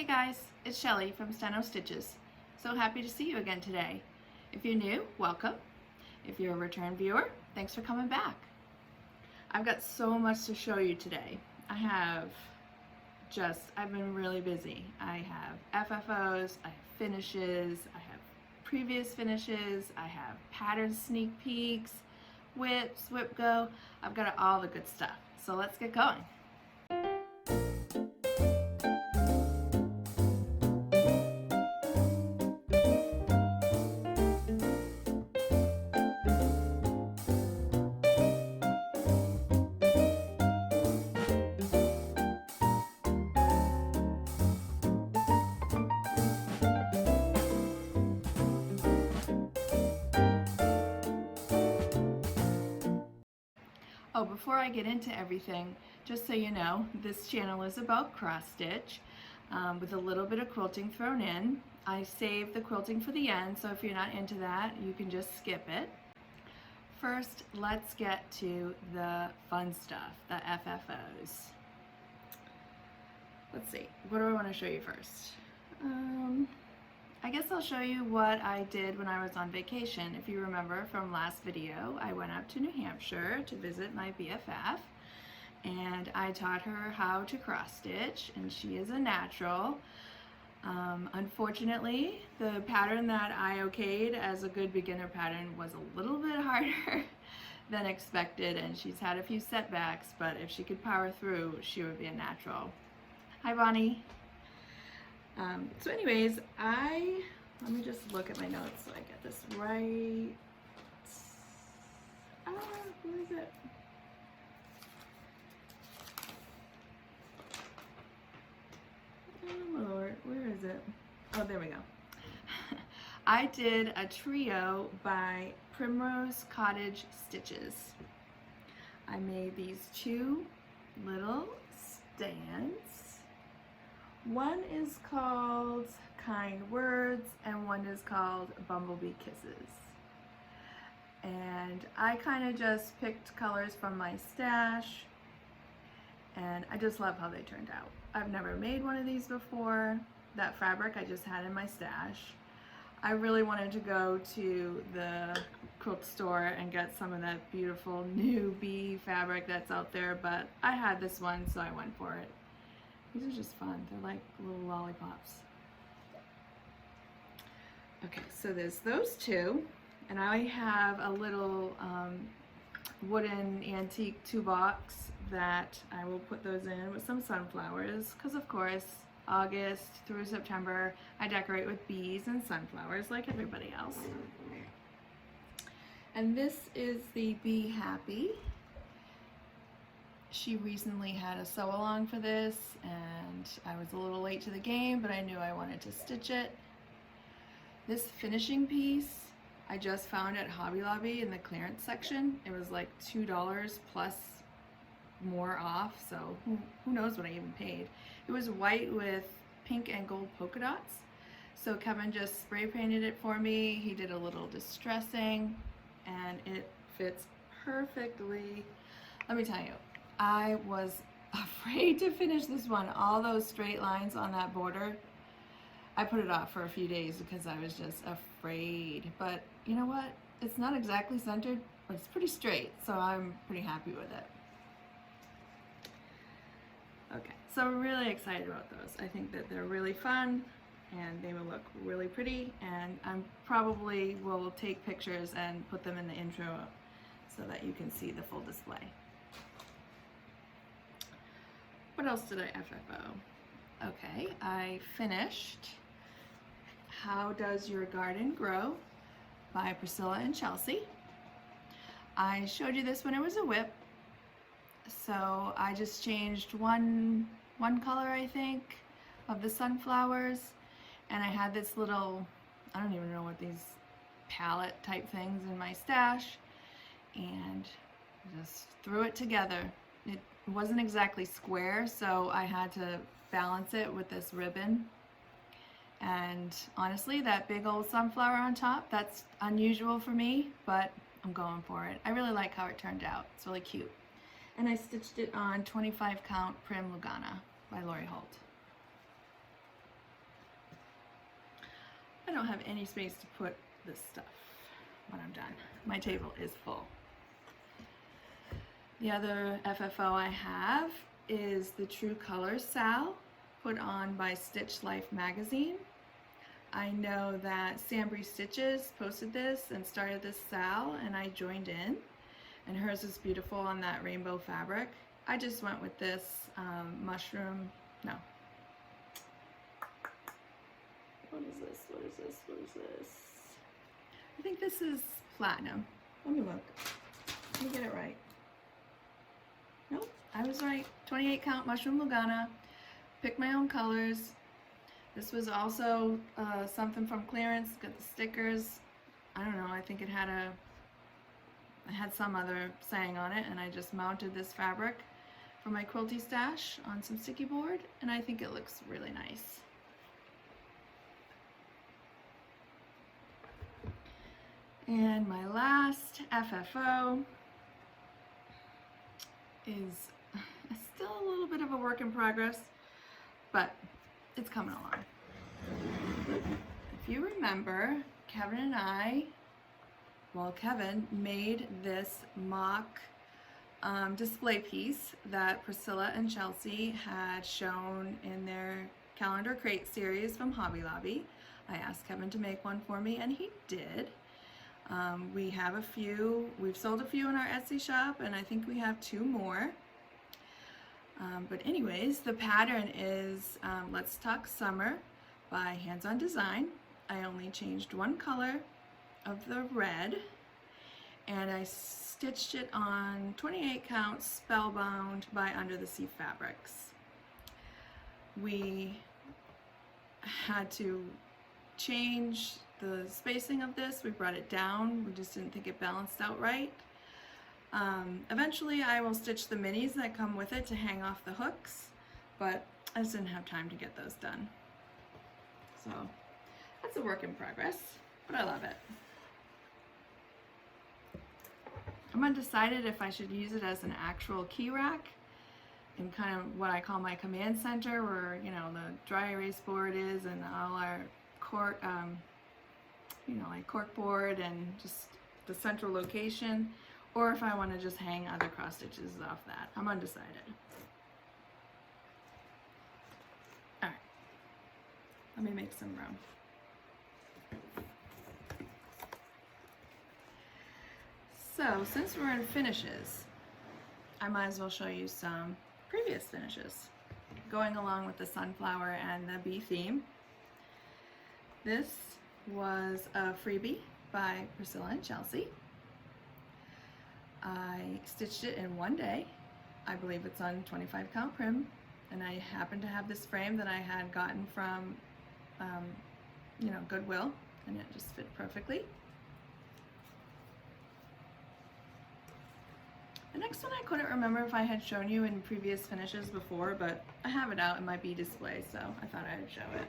Hey guys, it's Shelly from StenoStitches. So happy to see you again today. If you're new, welcome. If you're a return viewer, thanks for coming back. I've got so much to show you today. I've been really busy. I have FFOs, I have finishes, I have previous finishes, I have pattern sneak peeks, whips, whip go. I've got all the good stuff. So let's get going. Oh, before I get into everything, just so you know, this channel is about cross stitch with a little bit of quilting thrown in. I save the quilting for the end, so if you're not into that, you can just skip it. First, let's get to the fun stuff, the FFOs. Let's see, what do I want to show you first? I guess I'll show you what I did when I was on vacation. If you remember from last video, I went up to New Hampshire to visit my BFF, and I taught her how to cross stitch, and she is a natural. Unfortunately, the pattern that I okayed as a good beginner pattern was a little bit harder than expected, and she's had a few setbacks, but if she could power through, she would be a natural. Hi, Bonnie. So anyways, let me just look at my notes so I get this right. Where is it? Oh my Lord, where is it? Oh, there we go. I did a trio by Primrose Cottage Stitches. I made these two little stands. One is called Kind Words and one is called Bumblebee Kisses. And I kind of just picked colors from my stash, and I just love how they turned out. I've never made one of these before. That fabric I just had in my stash. I really wanted to go to the quilt store and get some of that beautiful new bee fabric that's out there, but I had this one, so I went for it. These are just fun. They're like little lollipops. Okay, so there's those two, and I have a little wooden antique 2-box that I will put those in with some sunflowers, because of course August through September I decorate with bees and sunflowers like everybody else. And this is the Be Happy. She recently had a sew along for this, and I was a little late to the game, but I knew I wanted to stitch it. This finishing piece I just found at Hobby Lobby in the clearance section. It was like $2 plus more off, so who knows what I even paid. It was white with pink and gold polka dots. So Kevin just spray painted it for me. He did a little distressing, and it fits perfectly. Let me tell you, I was afraid to finish this one. All those straight lines on that border, I put it off for a few days because I was just afraid. But you know what? It's not exactly centered, but it's pretty straight, so I'm pretty happy with it. Okay, so I'm really excited about those. I think that they're really fun, and they will look really pretty, and I probably will take pictures and put them in the intro so that you can see the full display. What else did I FFO? Okay, I finished How Does Your Garden Grow by Priscilla and Chelsea. I showed you this when it was a whip, so I just changed one color, I think, of the sunflowers, and I had this little, I don't even know what these palette type things in my stash, and just threw it together. It wasn't exactly square, so I had to balance it with this ribbon. And honestly, that big old sunflower on top, that's unusual for me, but I'm going for it. I really like how it turned out. It's really cute. And I stitched it on 25 count Prim Lugana by Holt. don't have any space to put this stuff when I'm done. My table is full. The other FFO I have is the True Colors Sal, put on by Stitch Life magazine. I know that Sambrie Stitches posted this and started this sal, and I joined in, and hers is beautiful on that rainbow fabric. I just went with this mushroom, no. What is this? What is this? What is this? I think this is platinum. Let me look. Let me get it right. Nope, I was right. 28 count mushroom Lugana. Pick my own colors. This was also something from clearance. Got the stickers. I don't know, I think it had some other saying on it, and I just mounted this fabric for my quilty stash on some sticky board, and I think it looks really nice. And my last FFO is still a little bit of a work in progress, but it's coming along. If you remember, Kevin and I, well, Kevin made this mock display piece that Priscilla and Chelsea had shown in their calendar crate series from Hobby Lobby. I asked Kevin to make one for me, and he did. We have a few, we've sold a few in our Etsy shop, and I think we have 2 more. But anyways, the pattern is Let's Talk Summer by Hands On Design. I only changed one color of the red, and I stitched it on 28 count Spellbound by Under the Sea Fabrics. We had to change the spacing of this. We brought it down. We just didn't think it balanced out right. Eventually I will stitch the minis that come with it to hang off the hooks, but I just didn't have time to get those done. So that's a work in progress, but I love it. I'm undecided if I should use it as an actual key rack in kind of what I call my command center, where, you know, the dry erase board is and all our cork, you know, like cork board and just the central location, or if I want to just hang other cross stitches off that. I'm undecided. Alright, let me make some room. So, since we're in finishes, I might as well show you some previous finishes going along with the sunflower and the bee theme. This was a freebie by Priscilla and Chelsea. I stitched it in one day. I believe it's on 25 count Prim, and I happened to have this frame that I had gotten from you know, Goodwill, and it just fit perfectly. The next one I couldn't remember if I had shown you in previous finishes before, but I have it out in my bee display, so I thought I would show it.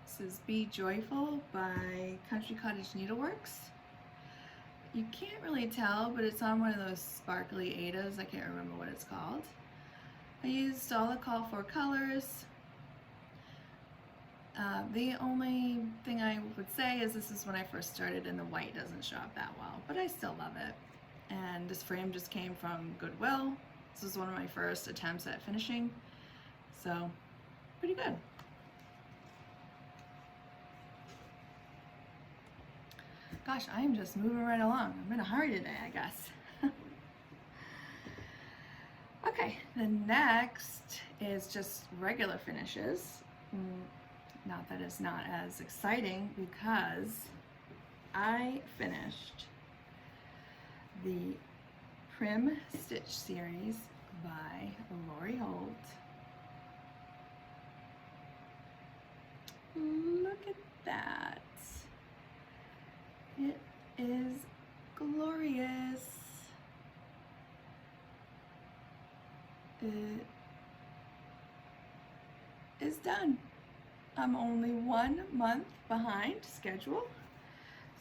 This is Be Joyful by Country Cottage Needleworks. You can't really tell, but it's on one of those sparkly Adas. I can't remember what it's called. I used all the call for colors. The only thing I would say is this is when I first started and the white doesn't show up that well, but I still love it. And this frame just came from Goodwill. This was one of my first attempts at finishing, so pretty good. Gosh, I am just moving right along. I'm in a hurry today, I guess. Okay, the next is just regular finishes. Not that it's not as exciting, because I finished the Prim Stitch series by Lori Holt. Look at that. It is glorious. It is done. I'm only 1 month behind schedule,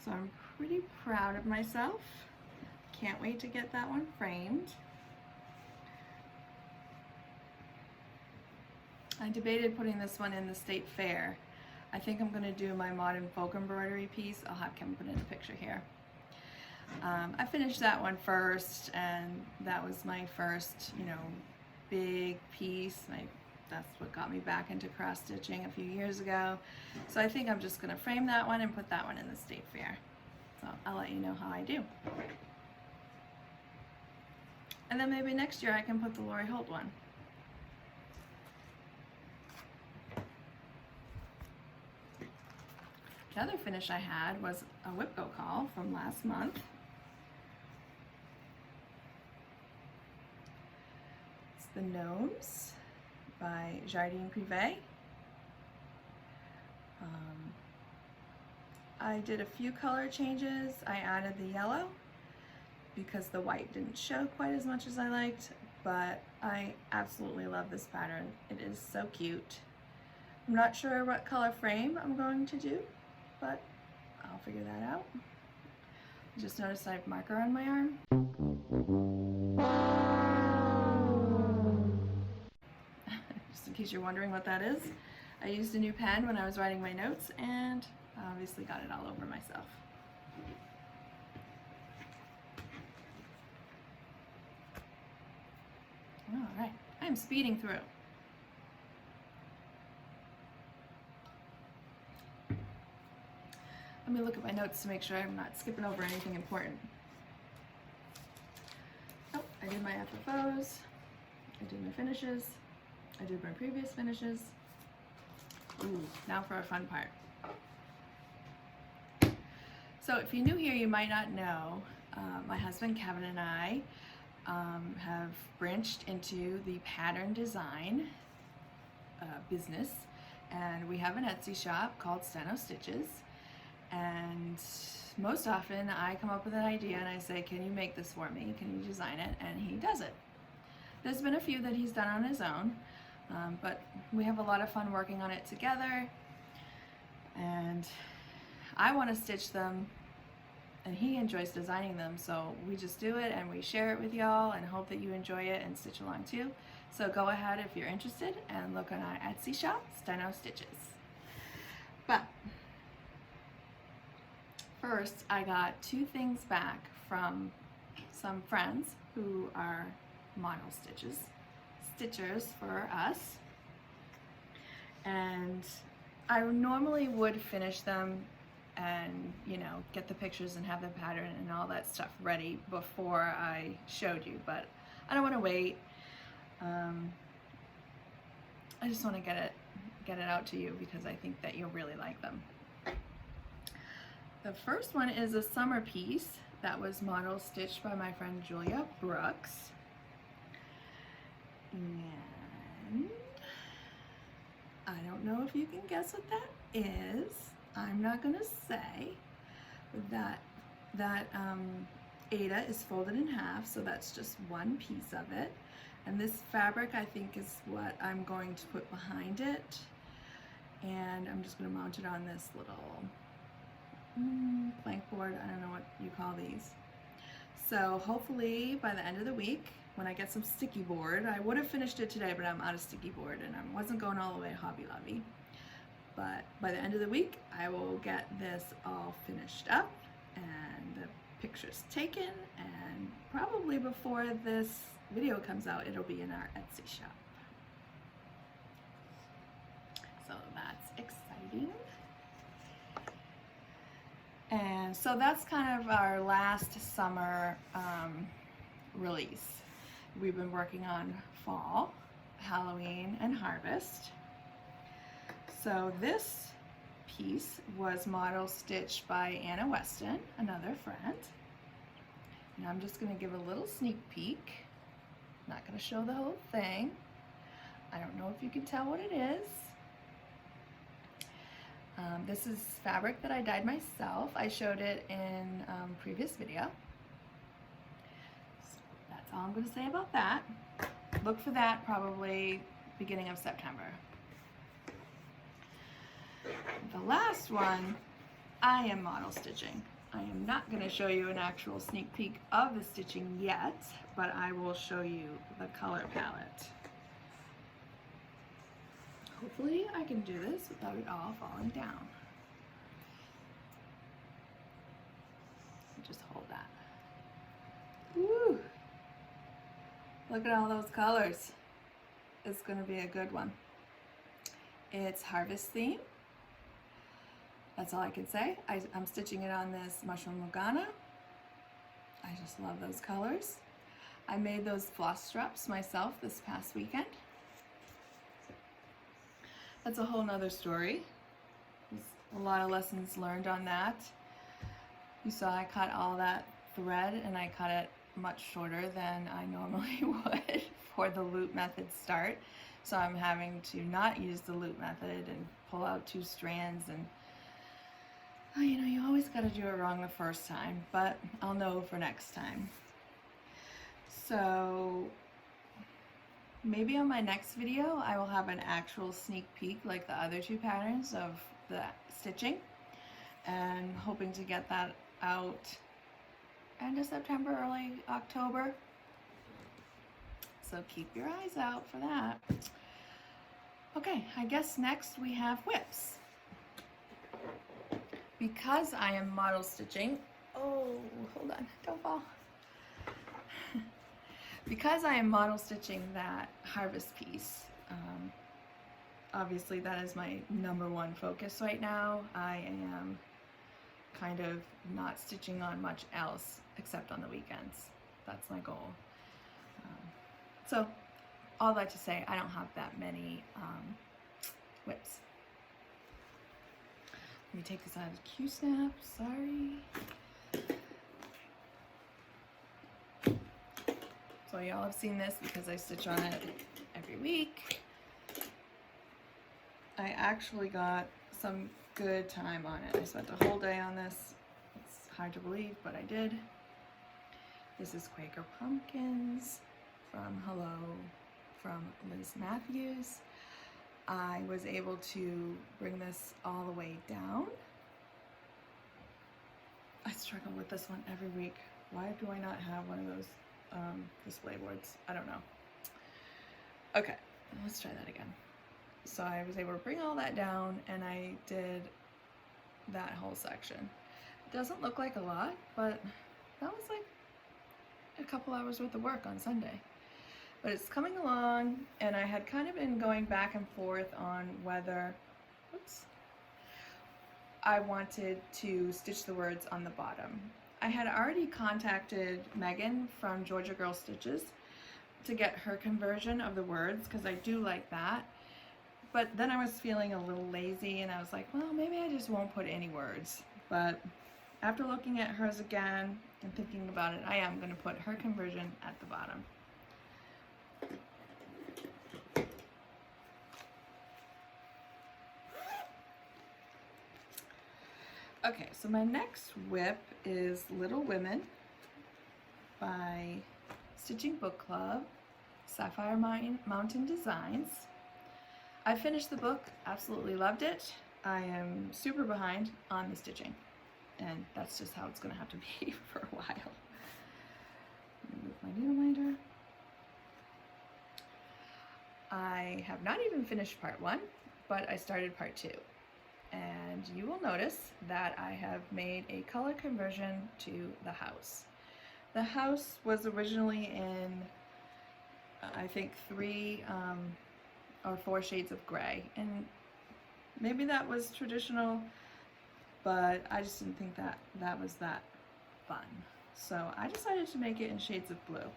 so I'm pretty proud of myself. Can't wait to get that one framed. I debated putting this one in the State Fair. I think I'm going to do my modern folk embroidery piece. I'll have Kim put in a picture here. I finished that one first, and that was my first, you know, big piece. That's what got me back into cross stitching a few years ago. So I think I'm just going to frame that one and put that one in the State Fair. So I'll let you know how I do. And then maybe next year I can put the Lori Holt one. The other finish I had was a whipco call from last month. It's the Gnomes by Jardin Prive. I did a few color changes. I added the yellow because the white didn't show quite as much as I liked, but I absolutely love this pattern. It is so cute. I'm not sure what color frame I'm going to do, but I'll figure that out. I just noticed I have marker on my arm. Just in case you're wondering what that is, I used a new pen when I was writing my notes, and I obviously got it all over myself. All right, I'm speeding through. Let me look at my notes to make sure I'm not skipping over anything important. Oh, I did my FFOs, I did my finishes, I did my previous finishes. Ooh, now for a fun part. So if you're new here, you might not know, my husband Kevin and I have branched into the pattern design business, and we have an Etsy shop called StenoStitches. And most often I come up with an idea and I say, can you make this for me? Can you design it? And he does it. There's been a few that he's done on his own, but we have a lot of fun working on it together. And I want to stitch them and he enjoys designing them, so we just do it and we share it with y'all and hope that you enjoy it and stitch along too. So go ahead if you're interested and look on our Etsy shop, StenoStitches. But first, I got two things back from some friends who are model stitchers for us. And I normally would finish them and, you know, get the pictures and have the pattern and all that stuff ready before I showed you, but I don't want to wait. I just want to get it out to you because I think that you'll really like them. The first one is a summer piece that was model stitched by my friend Julia Brooks. And I don't know if you can guess what that is. I'm not going to say. That Ada is folded in half, so that's just one piece of it. And this fabric, I think, is what I'm going to put behind it. And I'm just going to mount it on this little plank board. I don't know what you call these. So hopefully by the end of the week, when I get some sticky board, I would have finished it today, but I'm out of sticky board and I wasn't going all the way to Hobby Lobby. But by the end of the week, I will get this all finished up and the pictures taken, and probably before this video comes out, it'll be in our Etsy shop. So that's exciting. And so that's kind of our last summer release. We've been working on fall, Halloween, and harvest. So this piece was model stitched by Anna Weston, another friend. And I'm just going to give a little sneak peek. Not going to show the whole thing. I don't know if you can tell what it is. This is fabric that I dyed myself. I showed it in previous video. So that's all I'm going to say about that. Look for that probably beginning of September. The last one, I am model stitching. I am not going to show you an actual sneak peek of the stitching yet, but I will show you the color palette. Hopefully I can do this without it all falling down. Just hold that. Woo! Look at all those colors. It's gonna be a good one. It's harvest theme. That's all I can say. I'm stitching it on this mushroom Lugana. I just love those colors. I made those floss straps myself this past weekend. That's a whole nother story. There's a lot of lessons learned on that. You saw I cut all that thread and I cut it much shorter than I normally would for the loop method start. So I'm having to not use the loop method and pull out 2 strands, and you know, you always got to do it wrong the first time, but I'll know for next time. So maybe on my next video I will have an actual sneak peek like the other 2 patterns of the stitching, and hoping to get that out end of September, early October. So keep your eyes out for that. Okay, I guess next we have whips. Because I am model stitching, oh, hold on, don't fall. Because I am model stitching that harvest piece, obviously that is my #1 focus right now. I am kind of not stitching on much else except on the weekends. That's my goal. So all that to say, I don't have that many whips. Let me take this out of the Q-snap, sorry. So y'all have seen this because I stitch on it every week. I actually got some good time on it. I spent a whole day on this. It's hard to believe, but I did. This is Quaker Pumpkins from Hello from Liz Matthews. I was able to bring this all the way down. I struggle with this one every week. Why do I not have one of those display boards? I don't know. Okay, let's try that again. So I was able to bring all that down and I did that whole section. It doesn't look like a lot, but that was like a couple hours worth of work on Sunday. But it's coming along, and I had kind of been going back and forth on whether, oops, I wanted to stitch the words on the bottom. I had already contacted Megan from Georgia Girl Stitches to get her conversion of the words, because I do like that. But then I was feeling a little lazy, and I was like, well, maybe I just won't put any words. But after looking at hers again and thinking about it, I am going to put her conversion at the bottom. Okay, so my next whip is Little Women by Stitching Book Club, Sapphire Mountain Designs. I finished the book, absolutely loved it. I am super behind on the stitching, and that's just how it's going to have to be for a while. Move my needle minder. I have not even finished part 1, but I started part 2. And you will notice that I have made a color conversion to the house. The house was originally in, I think, 3 or 4 shades of gray. And maybe that was traditional, but I just didn't think that that was that fun. So I decided to make it in shades of blue.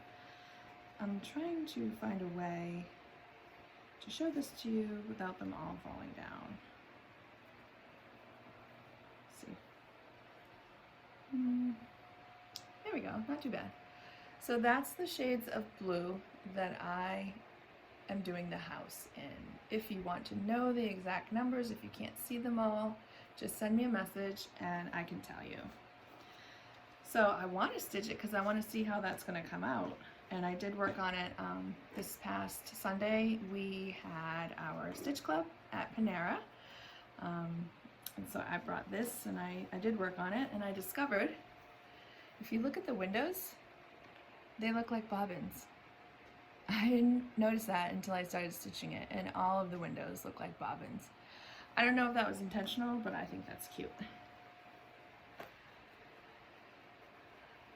I'm trying to find a way to show this to you without them all falling down. There we go, not too bad. So that's the shades of blue that I am doing the house in. If you want to know the exact numbers, if you can't see them all, just send me a message and I can tell you. So I want to stitch it because I want to see how that's going to come out. And I did work on it this past Sunday. We had our stitch club at Panera. And so I brought this and I did work on it, and I discovered, if you look at the windows, they look like bobbins. I didn't notice that until I started stitching it, and all of the windows look like bobbins. I don't know if that was intentional, but I think that's cute.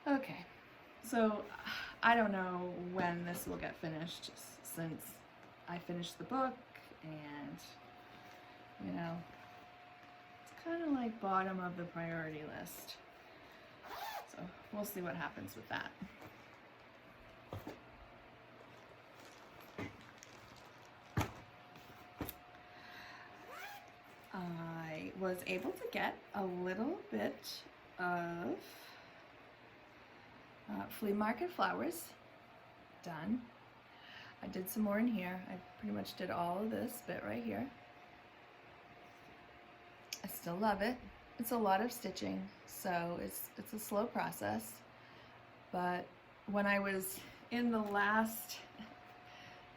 Okay, so I don't know when this will get finished, since I finished the book, and you know, it's kind of like bottom of the priority list. So we'll see what happens with that. I was able to get a little bit of flea market flowers done. I did some more in here. I pretty much did all of this bit right here. I still love it. It's a lot of stitching, so it's a slow process. But when I was in the last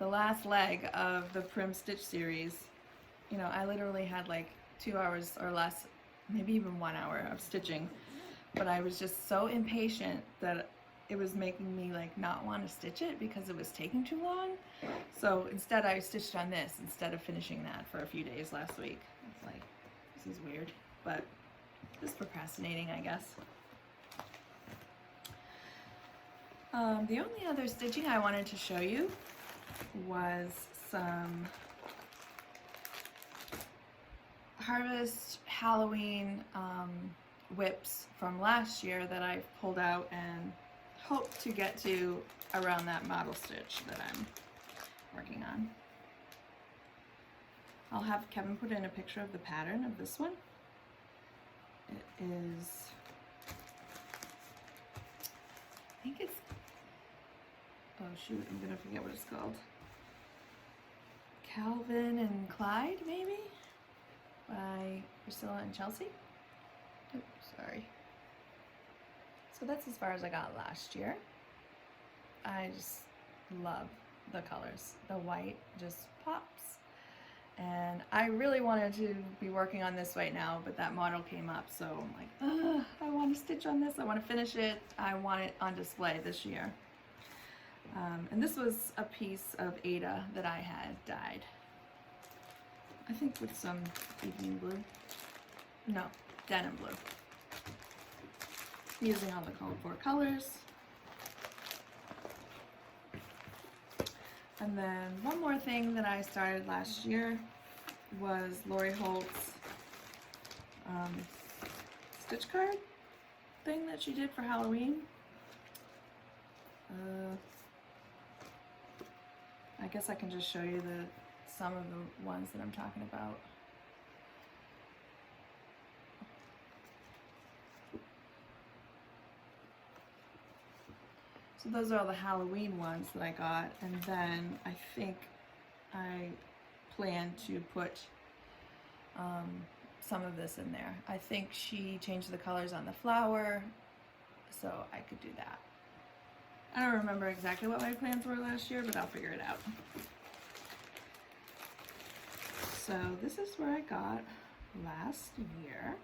leg of the Prim Stitch series, you know, I literally had like 2 hours or less, maybe even 1 hour of stitching, but I was just so impatient that it was making me like not want to stitch it because it was taking too long. So instead I stitched on this instead of finishing that for a few days last week. It's like, this is weird, but just procrastinating, I guess. The only other stitching I wanted to show you was some Harvest Halloween whips from last year that I pulled out and hope to get to around that model stitch that I'm working on. I'll have Kevin put in a picture of the pattern of this one. It is, I think it's, oh shoot, I'm gonna forget what it's called. Calvin and Clyde, maybe? By Priscilla and Chelsea. Oops, sorry. So that's as far as I got last year. I just love the colors. The white just pops. And I really wanted to be working on this right now, but that model came up, so I'm like, ugh, I want to stitch on this. I want to finish it. I want it on display this year. And this was a piece of Ada that I had dyed. I think with some evening blue. No, denim blue. Using all the called for colors. And then one more thing that I started last year was Lori Holt's stitch card thing that she did for Halloween. I guess I can just show you some of the ones that I'm talking about. So those are all the Halloween ones that I got, and then I think I plan to put some of this in there. I think she changed the colors on the flower, so I could do that. I don't remember exactly what my plans were last year, but I'll figure it out. So this is where I got last year.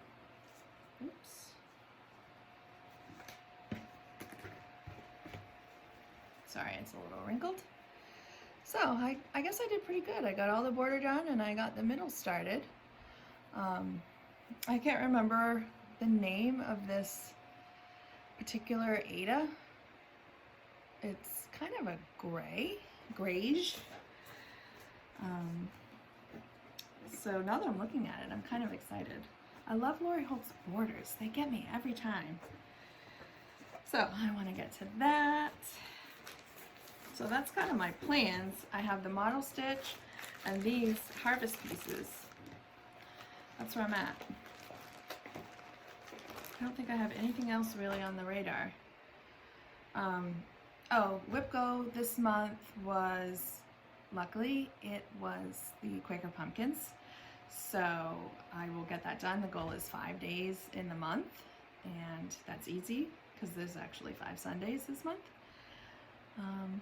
Oops. Sorry, it's a little wrinkled. So I guess I did pretty good. I got all the border done and I got the middle started. I can't remember the name of this particular Ada. It's kind of a grayish. So now that I'm looking at it, I'm kind of excited. I love Lori Holt's borders. They get me every time. So I want to get to that. So that's kind of my plans. I have the model stitch and these harvest pieces. That's where I'm at. I don't think I have anything else really on the radar. Oh, Whip Go this month was, luckily, it was the Quaker pumpkins. So I will get that done. The goal is 5 days in the month, and that's easy because there's actually 5 Sundays this month. I'm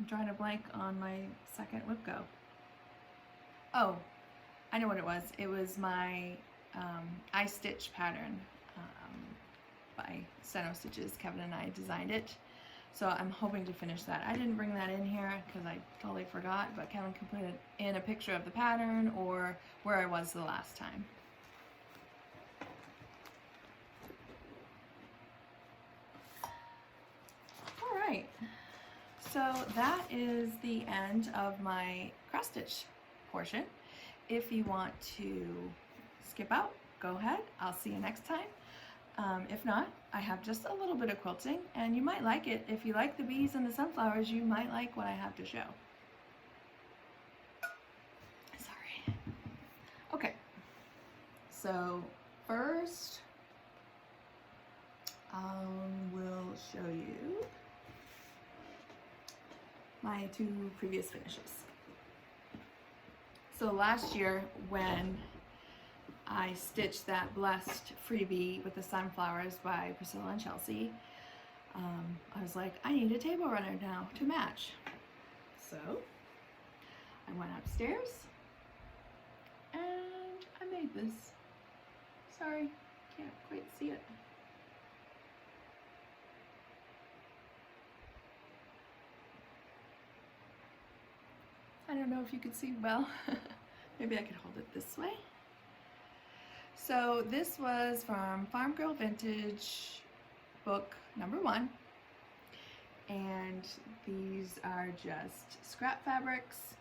drawing a blank on my second Whip Go. Oh, I know what it was. It was my I Stitch pattern by StenoStitches. Kevin and I designed it So I'm hoping to finish that. I didn't bring that in here because I totally forgot, but Kevin can put in a picture of the pattern or where I was the last time. All right, so that is the end of my cross stitch portion. If you want to skip out, go ahead. I'll see you next time. If not, I have just a little bit of quilting, and you might like it. If you like the bees and the sunflowers, you might like what I have to show. Sorry. Okay, so first, we'll show you my two previous finishes. So last year, when I stitched that blessed freebie with the sunflowers by Priscilla and Chelsea, I was like, I need a table runner now to match. So I went upstairs and I made this. Sorry, can't quite see it. I don't know if you could see well. Maybe I could hold it this way. So this was from Farm Girl Vintage book #1, and these are just scrap fabrics,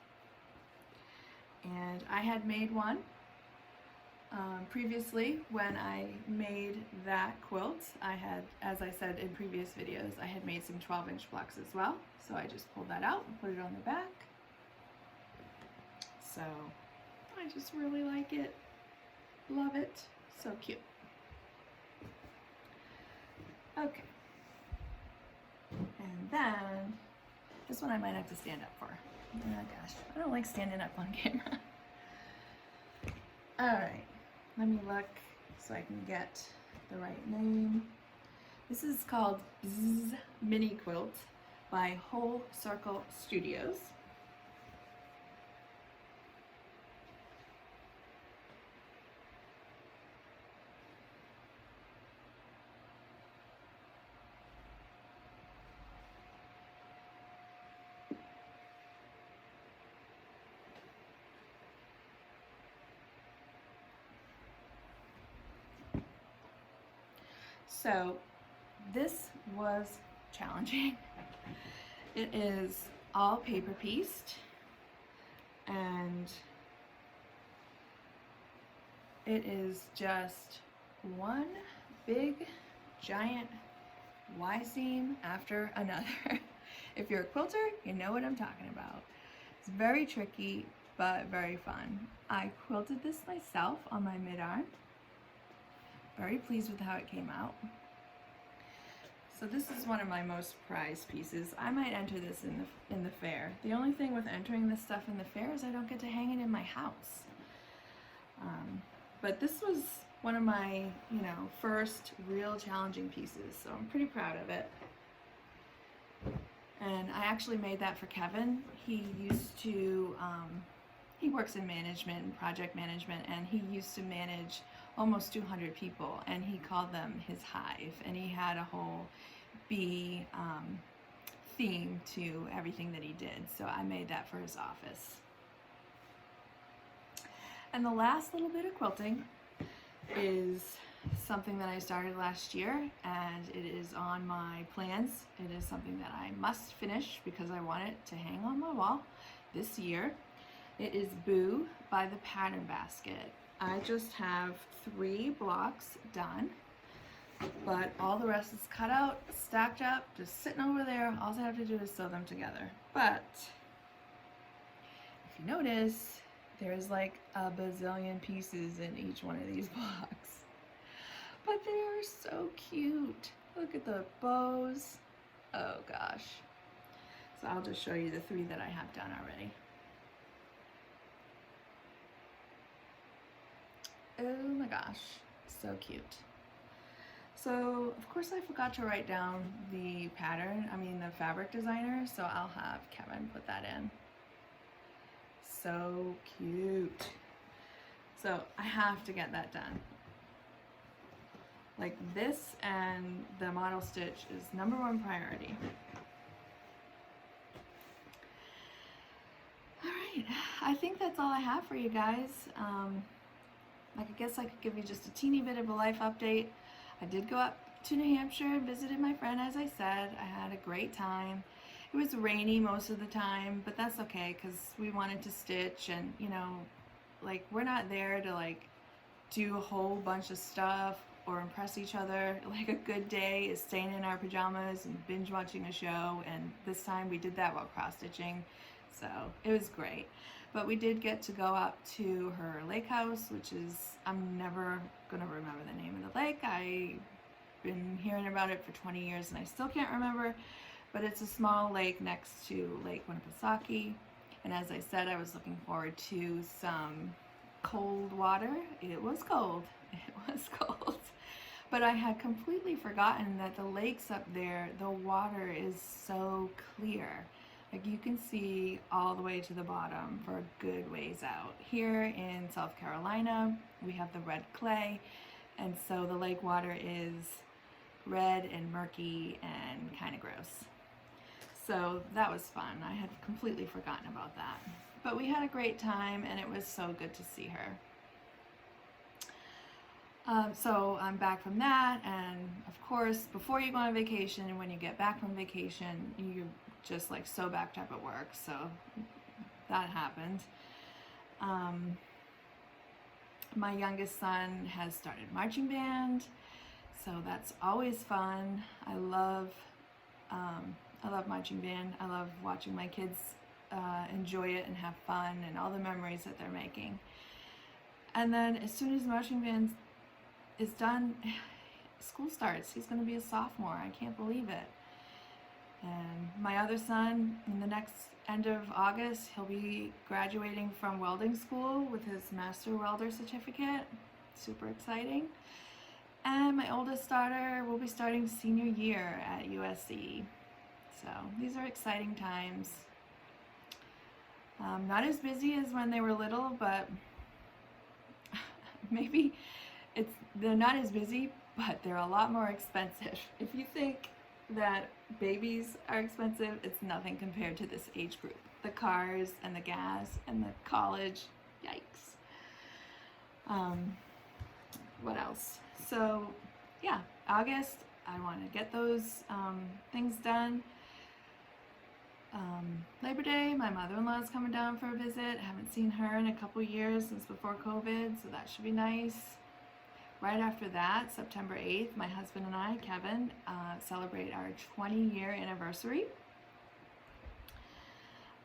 and I had made one previously when I made that quilt. I had, as I said in previous videos, I had made some 12-inch blocks as well, so I just pulled that out and put it on the back. So I just really like it. Love it. So cute. Okay. And then, this one I might have to stand up for. Oh gosh, I don't like standing up on camera. Alright, let me look so I can get the right name. This is called Bzzz Mini Quilt by Whole Circle Studios. So this was challenging. It is all paper pieced, and it is just one big giant Y seam after another. If you're a quilter, you know what I'm talking about. It's very tricky, but very fun. I quilted this myself on my mid-arm. Very pleased with how it came out. So this is one of my most prized pieces. I might enter this in the fair. The only thing with entering this stuff in the fair is I don't get to hang it in my house. But this was one of my, first real challenging pieces, so I'm pretty proud of it. And I actually made that for Kevin. He used to, he works in management and project management, and he used to manage almost 200 people, and he called them his hive, and he had a whole bee theme to everything that he did, so I made that for his office. And the last little bit of quilting is something that I started last year, and it is on my plans. It is something that I must finish because I want it to hang on my wall this year. It is Boo by the Pattern Basket. I just have 3 blocks done, but all the rest is cut out, stacked up, just sitting over there. All I have to do is sew them together. But if you notice, there's like a bazillion pieces in each one of these blocks. But they are so cute. Look at the bows. Oh gosh. So I'll just show you the 3 that I have done already. Oh my gosh, so cute. So of course I forgot to write down the the fabric designer, so I'll have Kevin put that in. So cute. So I have to get that done. Like this and the model stitch is #1 priority. right, I think that's all I have for you guys. Like, I guess I could give you just a teeny bit of a life update. I did go up to New Hampshire and visited my friend, as I said. I had a great time. It was rainy most of the time, but that's okay because we wanted to stitch, and you know, like, we're not there to like do a whole bunch of stuff or impress each other. Like, a good day is staying in our pajamas and binge watching a show, and this time we did that while cross stitching, so it was great. But we did get to go up to her lake house, which is, I'm never gonna remember the name of the lake. I've been hearing about it for 20 years and I still can't remember, but it's a small lake next to Lake Winnipesaukee. And as I said, I was looking forward to some cold water. It was cold. It was cold. But I had completely forgotten that the lakes up there, the water is so clear. Like, you can see all the way to the bottom for a good ways out. Here in South Carolina, we have the red clay, and so the lake water is red and murky and kind of gross. So that was fun. I had completely forgotten about that. But we had a great time, and it was so good to see her. So I'm back from that, and of course, before you go on vacation and when you get back from vacation, you're just like so backed up at work, so that happened. My youngest son has started marching band, so that's always fun. I love marching band. I love watching my kids enjoy it and have fun and all the memories that they're making. And then as soon as marching band is done, school starts. He's going to be a sophomore. I can't believe it. And my other son, in the next end of August, he'll be graduating from welding school with his master welder certificate. Super exciting. And my oldest daughter will be starting senior year at USC. So these are exciting times. Not as busy as when they were little, but maybe they're not as busy, but they're a lot more expensive. If you think that babies are expensive, it's nothing compared to this age group. The cars and the gas and the college, yikes. What else? So yeah, August, I want to get those things done. Labor Day, my mother-in-law is coming down for a visit. I haven't seen her in a couple years since before COVID, so that should be nice. Right after that, September 8th, my husband and I, Kevin, celebrate our 20-year anniversary.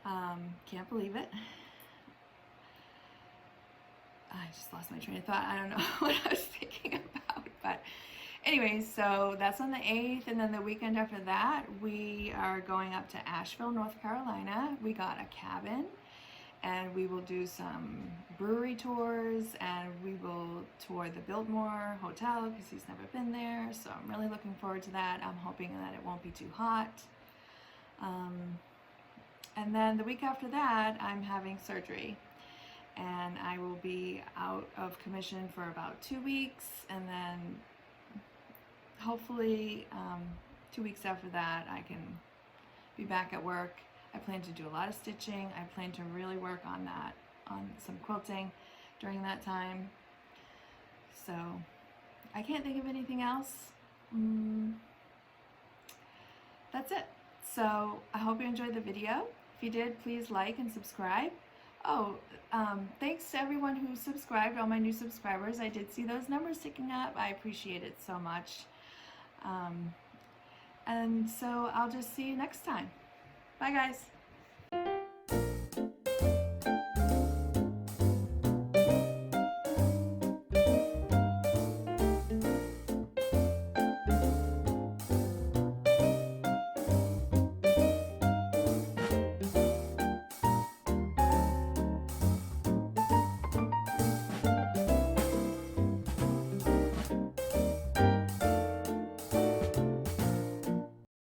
Can't believe it. I just lost my train of thought. I don't know what I was thinking about, but anyway, so that's on the 8th, and then the weekend after that, we are going up to Asheville, North Carolina. We got a cabin, and we will do some brewery tours, and we will tour the Biltmore Hotel because he's never been there, so I'm really looking forward to that. I'm hoping that it won't be too hot. And then the week after that, I'm having surgery, and I will be out of commission for about 2 weeks, and then hopefully 2 weeks after that I can be back at work. I plan to do a lot of stitching. I plan to really work on that, on some quilting during that time. So I can't think of anything else. That's it. So I hope you enjoyed the video. If you did, please like and subscribe. Oh, thanks to everyone who subscribed, all my new subscribers. I did see those numbers ticking up. I appreciate it so much. And so I'll just see you next time. Bye, guys.